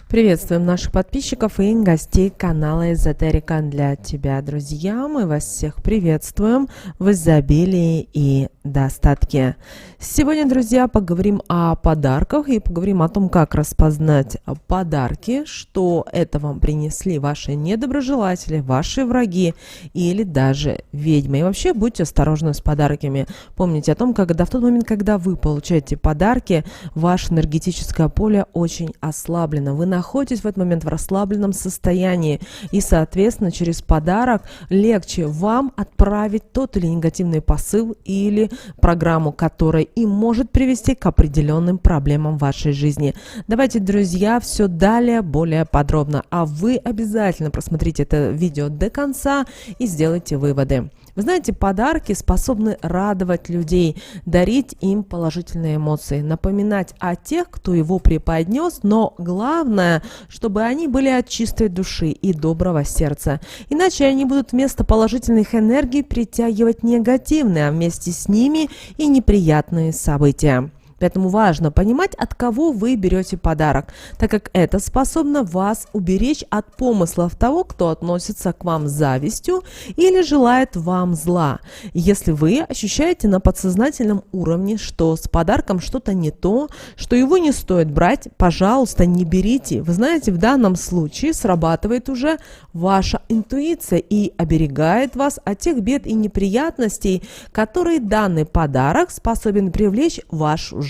Приветствуем наших подписчиков и гостей канала Эзотерика для тебя, друзья. Мы вас всех приветствуем в изобилии и достатке. Сегодня, друзья, поговорим о подарках и поговорим о том, как распознать подарки, что это вам принесли ваши недоброжелатели, ваши враги или даже ведьмы. И вообще будьте осторожны с подарками. Помните о том, когда в тот момент, когда вы получаете подарки, ваше энергетическое поле очень ослаблено. Вы находитесь в этот момент в расслабленном состоянии, и, соответственно, через подарок легче вам отправить тот или негативный посыл или программу, которая и может привести к определенным проблемам в вашей жизни. Давайте, друзья, все далее более подробно, а вы обязательно просмотрите это видео до конца и сделайте выводы. Вы знаете, подарки способны радовать людей, дарить им положительные эмоции, напоминать о тех, кто его преподнес, но главное, чтобы они были от чистой души и доброго сердца. Иначе они будут вместо положительных энергий притягивать негативные, а вместе с ними и неприятные события. Поэтому важно понимать, от кого вы берете подарок, так как это способно вас уберечь от помыслов того, кто относится к вам с завистью или желает вам зла. Если вы ощущаете на подсознательном уровне, что с подарком что-то не то, что его не стоит брать, пожалуйста, не берите. Вы знаете, в данном случае срабатывает уже ваша интуиция и оберегает вас от тех бед и неприятностей, которые данный подарок способен привлечь в вашу жизнь.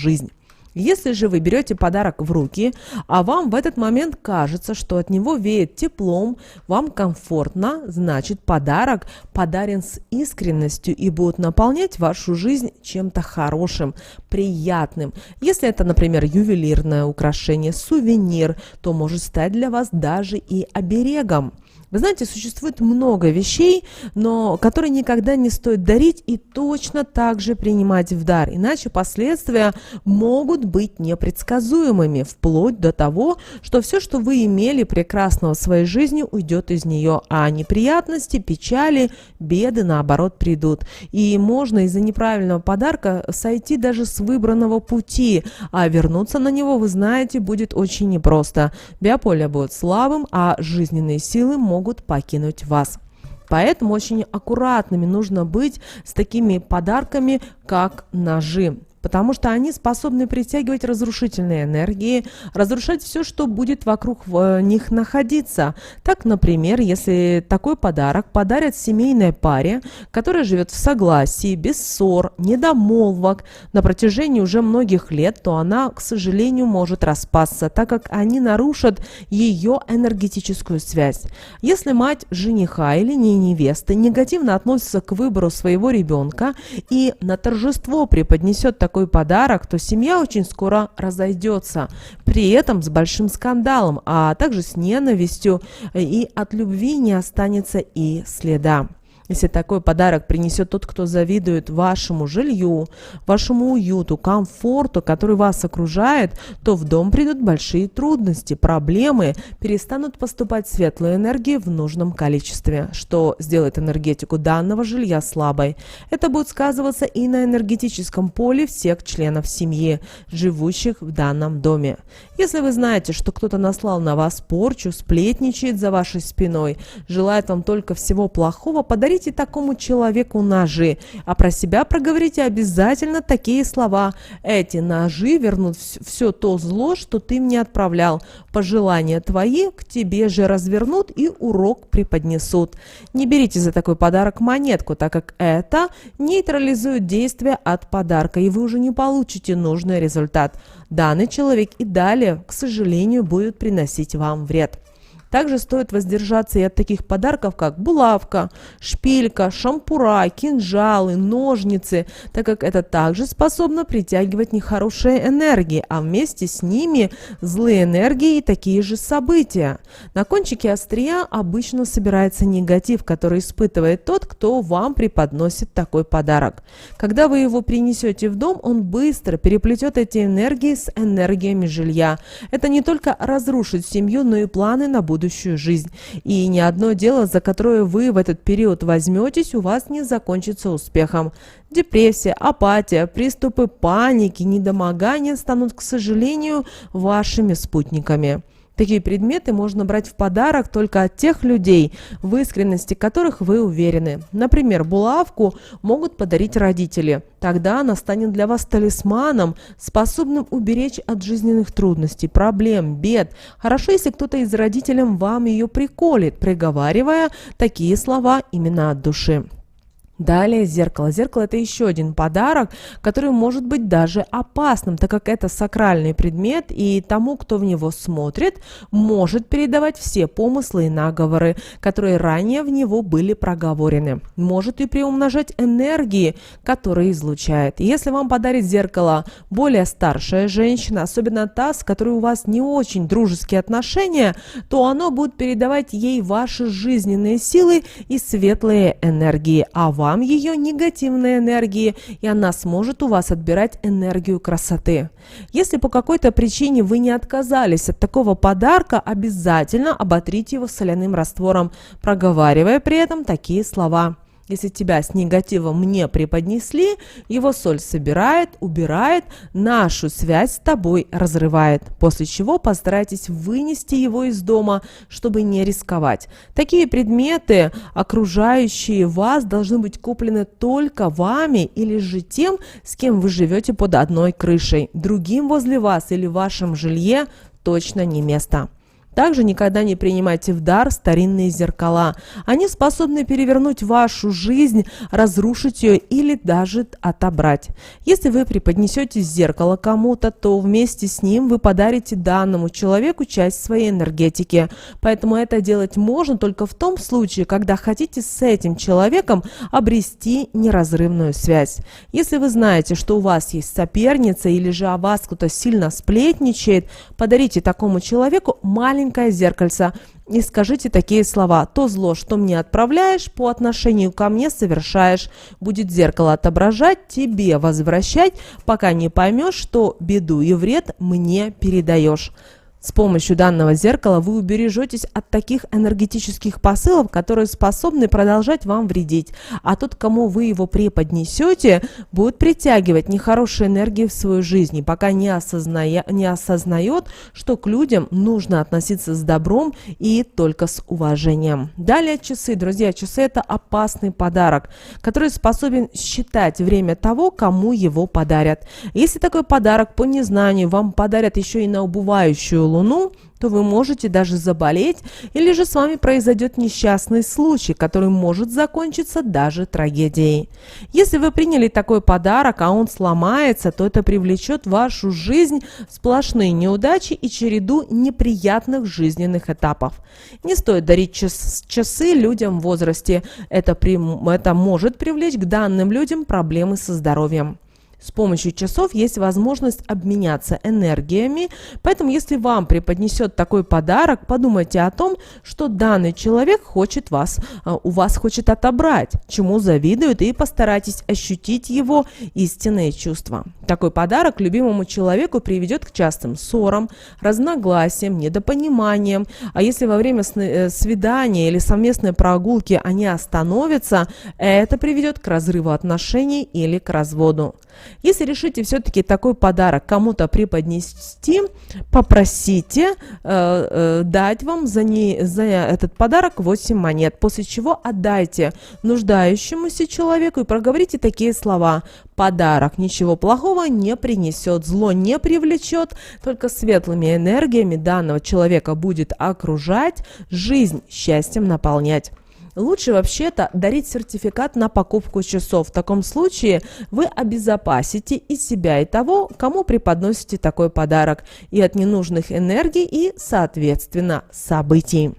Если же вы берете подарок в руки, а вам в этот момент кажется, что от него веет теплом, вам комфортно, значит, подарок подарен с искренностью и будет наполнять вашу жизнь чем-то хорошим, приятным. Если это, например, ювелирное украшение, сувенир, то может стать для вас даже и оберегом. Вы знаете, существует много вещей, но которые никогда не стоит дарить и точно так же принимать в дар, иначе последствия могут быть непредсказуемыми, вплоть до того, что все, что вы имели прекрасного в своей жизни, уйдет из нее, а неприятности, печали, беды, наоборот, придут. И можно из-за неправильного подарка сойти даже с выбранного пути, а вернуться на него, вы знаете, будет очень непросто. Биополе будет слабым, а жизненные силы могут покинуть вас. Поэтому очень аккуратными нужно быть с такими подарками, как ножи. Потому что они способны притягивать разрушительные энергии, разрушать все, что будет вокруг них находиться. Так, например, если такой подарок подарят семейной паре, которая живет в согласии, без ссор, недомолвок на протяжении уже многих лет, то она, к сожалению, может распасться, так как они нарушат ее энергетическую связь. Если мать жениха или невесты негативно относится к выбору своего ребенка и на торжество преподнесет такой подарок, то семья очень скоро разойдется, при этом с большим скандалом, а также с ненавистью, и от любви не останется и следа. Если такой подарок принесет тот, кто завидует вашему жилью, вашему уюту, комфорту, который вас окружает, то в дом придут большие трудности, проблемы, перестанут поступать светлые энергии в нужном количестве, что сделает энергетику данного жилья слабой. Это будет сказываться и на энергетическом поле всех членов семьи, живущих в данном доме. Если вы знаете, что кто-то наслал на вас порчу, сплетничает за вашей спиной, желает вам только всего плохого, подарите такому человеку ножи, а про себя проговорите обязательно такие слова: эти ножи вернут все то зло, что ты мне отправлял. Пожелания твои к тебе же развернут и урок преподнесут. Не берите за такой подарок монетку, так как это нейтрализует действие от подарка, и вы уже не получите нужный результат. Данный человек и далее, к сожалению, будет приносить вам вред. Также стоит воздержаться и от таких подарков, как булавка, шпилька, шампура, кинжалы, ножницы, так как это также способно притягивать нехорошие энергии, а вместе с ними злые энергии и такие же события. На кончике острия обычно собирается негатив, который испытывает тот, кто вам преподносит такой подарок. Когда вы его принесете в дом, он быстро переплетет эти энергии с энергиями жилья. Это не только разрушит семью, но и планы на будущее. Жизнь. И ни одно дело, за которое вы в этот период возьметесь, у вас не закончится успехом. Депрессия, апатия, приступы паники, недомогания станут, к сожалению, вашими спутниками. Такие предметы можно брать в подарок только от тех людей, в искренности которых вы уверены. Например, булавку могут подарить родители. Тогда она станет для вас талисманом, способным уберечь от жизненных трудностей, проблем, бед. Хорошо, если кто-то из родителей вам ее приколет, приговаривая такие слова именно от души. Далее зеркало. Зеркало – это еще один подарок, который может быть даже опасным, так как это сакральный предмет, и тому, кто в него смотрит, может передавать все помыслы и наговоры, которые ранее в него были проговорены. Может и приумножать энергии, которые излучает. Если вам подарит зеркало более старшая женщина, особенно та, с которой у вас не очень дружеские отношения, то оно будет передавать ей ваши жизненные силы и светлые энергии, а вам ее негативные энергии, и она сможет у вас отбирать энергию красоты. Если по какой-то причине вы не отказались от такого подарка, обязательно оботрите его соляным раствором, проговаривая при этом такие слова. Если тебя с негативом мне преподнесли, его соль собирает, убирает, нашу связь с тобой разрывает. После чего постарайтесь вынести его из дома, чтобы не рисковать. Такие предметы, окружающие вас, должны быть куплены только вами или же тем, с кем вы живете под одной крышей. Другим возле вас или в вашем жилье точно не место. Также никогда не принимайте в дар старинные зеркала. Они способны перевернуть вашу жизнь, разрушить ее или даже отобрать. Если вы преподнесете зеркало кому-то, то вместе с ним вы подарите данному человеку часть своей энергетики. Поэтому это делать можно только в том случае, когда хотите с этим человеком обрести неразрывную связь. Если вы знаете, что у вас есть соперница или же о вас кто-то сильно сплетничает, подарите такому человеку маленькое зеркальце и скажите такие слова: «То зло, что мне отправляешь, по отношению ко мне совершаешь, будет зеркало отображать, тебе возвращать, пока не поймешь, что беду и вред мне передаешь». С помощью данного зеркала вы убережетесь от таких энергетических посылов, которые способны продолжать вам вредить. А тот, кому вы его преподнесете, будет притягивать нехорошие энергии в свою жизнь, пока не осознает, что к людям нужно относиться с добром и только с уважением. Далее часы. Друзья, часы – это опасный подарок, который способен считать время того, кому его подарят. Если такой подарок по незнанию вам подарят еще и на убывающую Луну, то вы можете даже заболеть, или же с вами произойдет несчастный случай, который может закончиться даже трагедией. Если вы приняли такой подарок, а он сломается, то это привлечет в вашу жизнь сплошные неудачи и череду неприятных жизненных этапов. Не стоит дарить часы людям в возрасте. Это может привлечь к данным людям проблемы со здоровьем. С помощью часов есть возможность обменяться энергиями, поэтому если вам преподнесет такой подарок, подумайте о том, что данный человек у вас хочет отобрать, чему завидует, и постарайтесь ощутить его истинные чувства. Такой подарок любимому человеку приведет к частым ссорам, разногласиям, недопониманиям, а если во время свидания или совместной прогулки они остановятся, это приведет к разрыву отношений или к разводу. Если решите все-таки такой подарок кому-то преподнести, попросите дать вам за этот подарок 8 монет, после чего отдайте нуждающемуся человеку и проговорите такие слова: «Подарок ничего плохого не принесет, зло не привлечет, только светлыми энергиями данного человека будет окружать, жизнь счастьем наполнять». Лучше вообще-то дарить сертификат на покупку часов. В таком случае вы обезопасите и себя, и того, кому преподносите такой подарок, и от ненужных энергий, и, соответственно, событий.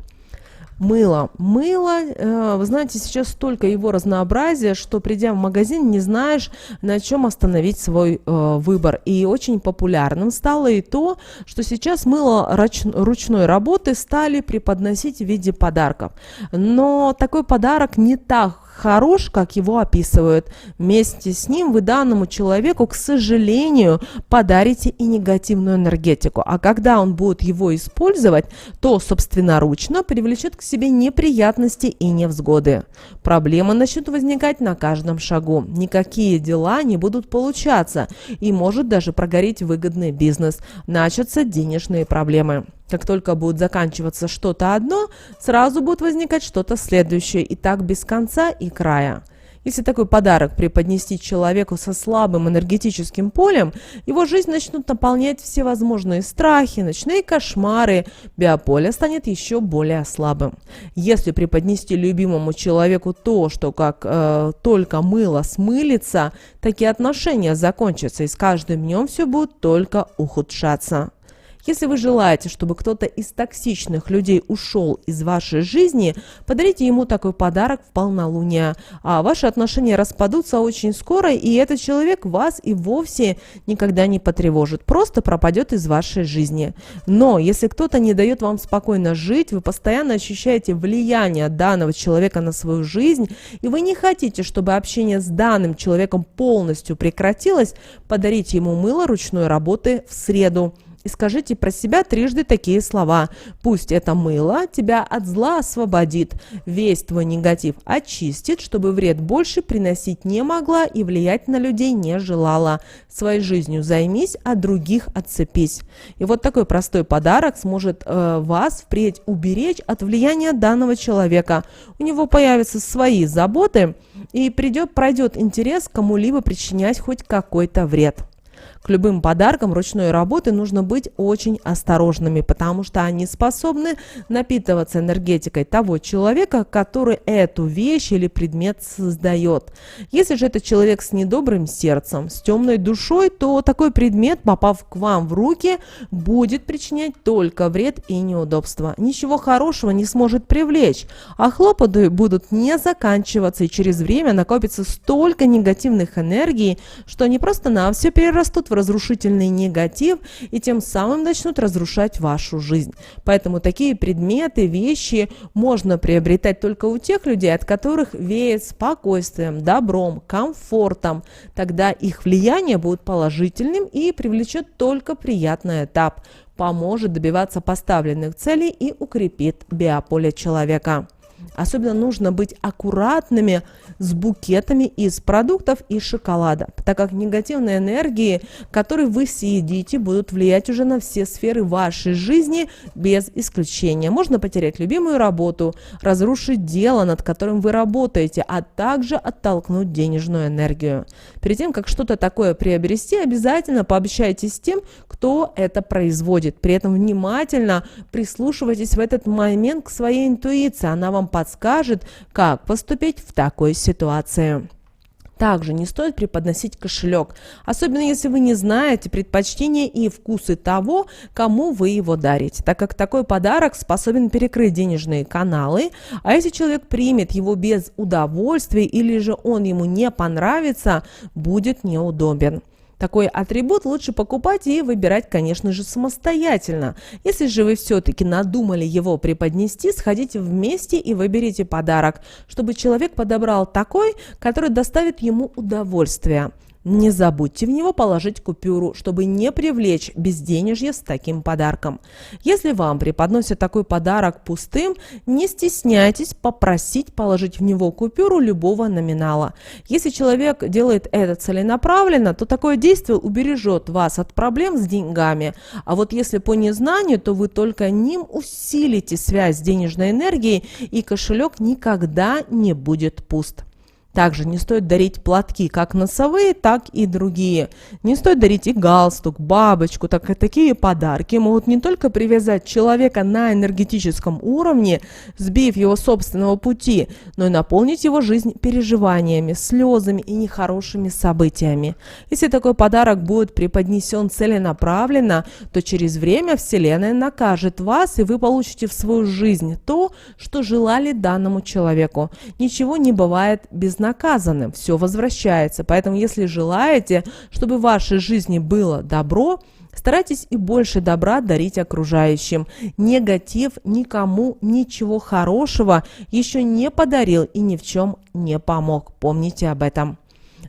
Мыло. Вы знаете, сейчас столько его разнообразия, что, придя в магазин, не знаешь, на чем остановить свой выбор. И очень популярным стало и то, что сейчас мыло ручной работы стали преподносить в виде подарков. Но такой подарок не так хорош, как его описывают. Вместе с ним вы данному человеку, к сожалению, подарите и негативную энергетику. А когда он будет его использовать, то собственноручно привлечет к себе неприятности и невзгоды. Проблемы начнут возникать на каждом шагу. Никакие дела не будут получаться. И может даже прогореть выгодный бизнес. Начнутся денежные проблемы. Как только будет заканчиваться что-то одно, сразу будет возникать что-то следующее, и так без конца и края. Если такой подарок преподнести человеку со слабым энергетическим полем, его жизнь начнут наполнять всевозможные страхи, ночные кошмары, биополе станет еще более слабым. Если преподнести любимому человеку то, что как только мыло смылится, такие отношения закончатся, и с каждым днем все будет только ухудшаться. Если вы желаете, чтобы кто-то из токсичных людей ушел из вашей жизни, подарите ему такой подарок в полнолуние, а ваши отношения распадутся очень скоро, и этот человек вас и вовсе никогда не потревожит, просто пропадет из вашей жизни. Но если кто-то не дает вам спокойно жить, вы постоянно ощущаете влияние данного человека на свою жизнь, и вы не хотите, чтобы общение с данным человеком полностью прекратилось, подарите ему мыло ручной работы в среду. И скажите про себя трижды такие слова. Пусть это мыло тебя от зла освободит, весь твой негатив очистит, чтобы вред больше приносить не могла и влиять на людей не желала. Своей жизнью займись, а других отцепись. И вот такой простой подарок сможет вас впредь уберечь от влияния данного человека. У него появятся свои заботы и пройдет интерес кому-либо причинять хоть какой-то вред. К любым подаркам ручной работы нужно быть очень осторожными, потому что они способны напитываться энергетикой того человека, который эту вещь или предмет создает. Если же это человек с недобрым сердцем, с темной душой, то такой предмет, попав к вам в руки, будет причинять только вред и неудобства. Ничего хорошего не сможет привлечь, а хлопоты будут не заканчиваться, и через время накопится столько негативных энергий, что они просто-навсего перерастут в разрушительный негатив и тем самым начнут разрушать вашу жизнь. Поэтому такие предметы, вещи можно приобретать только у тех людей, от которых веет спокойствием, добром, комфортом. Тогда их влияние будет положительным и привлечет только приятный этап, поможет добиваться поставленных целей и укрепит биополе человека. Особенно нужно быть аккуратными с букетами из продуктов и шоколада, так как негативные энергии, которые вы съедите, будут влиять уже на все сферы вашей жизни без исключения. Можно потерять любимую работу, разрушить дело, над которым вы работаете, а также оттолкнуть денежную энергию. Перед тем, как что-то такое приобрести, обязательно пообщайтесь с тем, кто это производит. При этом внимательно прислушивайтесь в этот момент к своей интуиции. Она вам подскажет, как поступить в такой ситуации. Также не стоит преподносить кошелек, особенно если вы не знаете предпочтения и вкусы того, кому вы его дарите, так как такой подарок способен перекрыть денежные каналы, а если человек примет его без удовольствия или же он ему не понравится, будет неудобен. Такой атрибут лучше покупать и выбирать, конечно же, самостоятельно. Если же вы все-таки надумали его преподнести, сходите вместе и выберите подарок, чтобы человек подобрал такой, который доставит ему удовольствие. Не забудьте в него положить купюру, чтобы не привлечь безденежье с таким подарком. Если вам преподносят такой подарок пустым, не стесняйтесь попросить положить в него купюру любого номинала. Если человек делает это целенаправленно, то такое действие убережет вас от проблем с деньгами. А вот если по незнанию, то вы только ним усилите связь с денежной энергией, и кошелек никогда не будет пуст. Также не стоит дарить платки как носовые, так и другие. Не стоит дарить и галстук, бабочку, так и такие подарки могут не только привязать человека на энергетическом уровне, сбив его собственного пути, но и наполнить его жизнь переживаниями, слезами и нехорошими событиями. Если такой подарок будет преподнесен целенаправленно, то через время Вселенная накажет вас, и вы получите в свою жизнь то, что желали данному человеку. Ничего не бывает безнаказанным, все возвращается. Поэтому, если желаете, чтобы в вашей жизни было добро, старайтесь и больше добра дарить окружающим. Негатив никому ничего хорошего еще не подарил и ни в чем не помог. Помните об этом.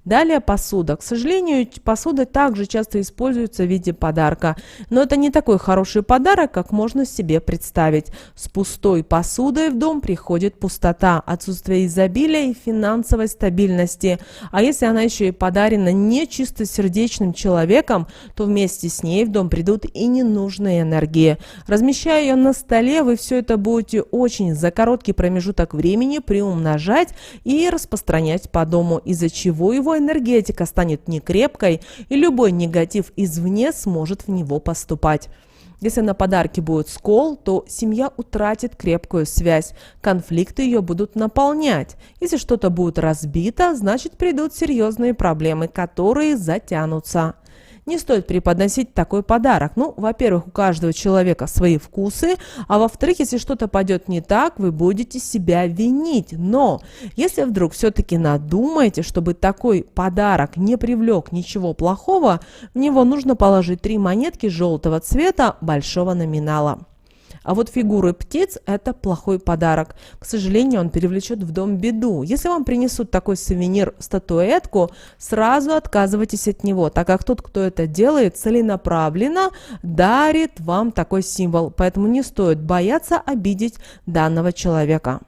Далее посуда. К сожалению, посуда также часто используется в виде подарка, но это не такой хороший подарок, как можно себе представить. С пустой посудой в дом приходит пустота, отсутствие изобилия и финансовой стабильности. А если она еще и подарена не чистосердечным человеком, то вместе с ней в дом придут и ненужные энергии. Размещая ее на столе, вы все это будете очень за короткий промежуток времени приумножать и распространять по дому, из-за чего его энергетика станет некрепкой, и любой негатив извне сможет в него поступать. Если на подарке будет скол, то семья утратит крепкую связь, конфликты ее будут наполнять. Если что-то будет разбито, значит придут серьезные проблемы, которые затянутся. Не стоит преподносить такой подарок. Ну, во-первых, у каждого человека свои вкусы, а во-вторых, если что-то пойдет не так, вы будете себя винить. Но если вдруг все-таки надумаете, чтобы такой подарок не привлек ничего плохого, в него нужно положить 3 монетки желтого цвета большого номинала. А вот фигуры птиц – это плохой подарок. К сожалению, он привлечет в дом беду. Если вам принесут такой сувенир, статуэтку, сразу отказывайтесь от него, так как тот, кто это делает, целенаправленно дарит вам такой символ. Поэтому не стоит бояться обидеть данного человека.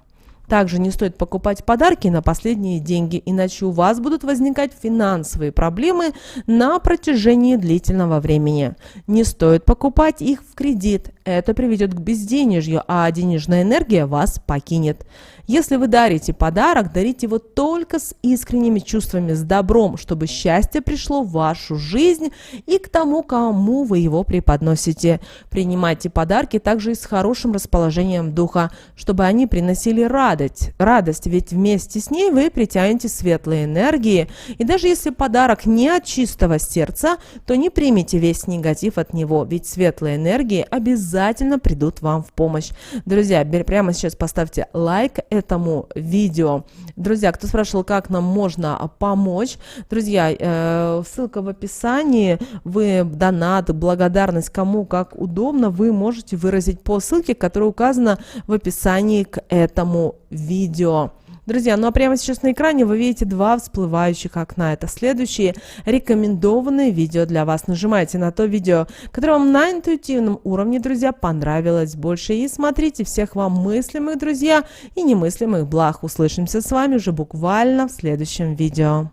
Также не стоит покупать подарки на последние деньги, иначе у вас будут возникать финансовые проблемы на протяжении длительного времени. Не стоит покупать их в кредит, это приведет к безденежью, а денежная энергия вас покинет. Если вы дарите подарок, дарите его только с искренними чувствами, с добром, чтобы счастье пришло в вашу жизнь и к тому, кому вы его преподносите. Принимайте подарки также и с хорошим расположением духа, чтобы они приносили радость, ведь вместе с ней вы притянете светлые энергии. И даже если подарок не от чистого сердца, то не примите весь негатив от него, ведь светлые энергии обязательно придут вам в помощь. Друзья, прямо сейчас поставьте лайк этому видео. Друзья, кто спрашивал, как нам можно помочь, друзья, ссылка в описании, вы донат, благодарность, кому как удобно, вы можете выразить по ссылке, которая указана в описании к этому видео. Друзья, ну а прямо сейчас на экране вы видите 2 всплывающих окна. Это следующие рекомендованные видео для вас. Нажимайте на то видео, которое вам на интуитивном уровне, друзья, понравилось больше. И смотрите. Всех вам мыслимых, друзья, и немыслимых благ. Услышимся с вами уже буквально в следующем видео.